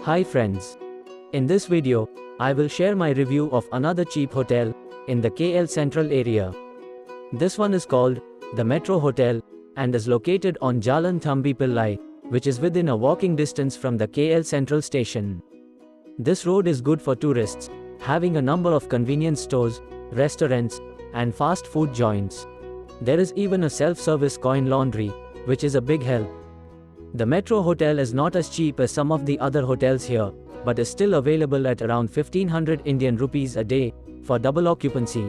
Hi friends. In this video, I will share my review of another cheap hotel in the KL Central area. This one is called the Metro Hotel and is located on Jalan Thambi Pillai, which is within a walking distance from the KL Central station. This road is good for tourists, having a number of convenience stores, restaurants, and fast food joints. There is even a self-service coin laundry, which is a big help. The Metro Hotel is not as cheap as some of the other hotels here, but is still available at around 1500 Indian rupees a day for double occupancy.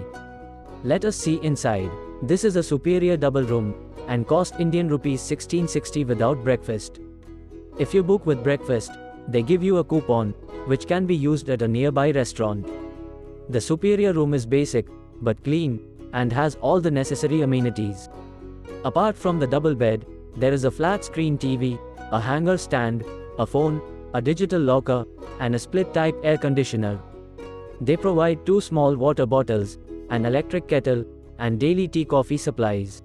Let us see inside. This is a superior double room and cost Indian rupees 1660 without breakfast. If you book with breakfast, they give you a coupon, which can be used at a nearby restaurant. The superior room is basic, but clean, and has all the necessary amenities. Apart from the double bed, there is a flat-screen TV, a hanger stand, a phone, a digital locker, and a split-type air conditioner. They provide 2 small water bottles, an electric kettle, and daily tea-coffee supplies.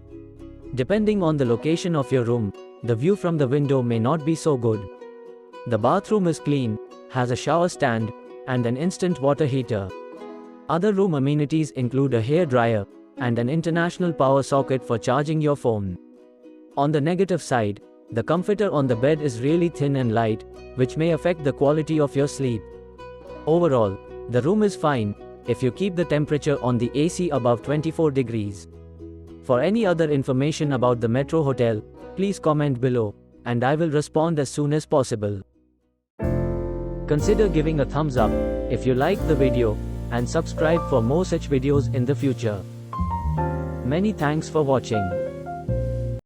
Depending on the location of your room, the view from the window may not be so good. The bathroom is clean, has a shower stand, and an instant water heater. Other room amenities include a hair dryer, and an international power socket for charging your phone. On the negative side, the comforter on the bed is really thin and light, which may affect the quality of your sleep. Overall, the room is fine, if you keep the temperature on the AC above 24 degrees. For any other information about the Metro Hotel, please comment below, and I will respond as soon as possible. Consider giving a thumbs up, if you liked the video, and subscribe for more such videos in the future. Many thanks for watching.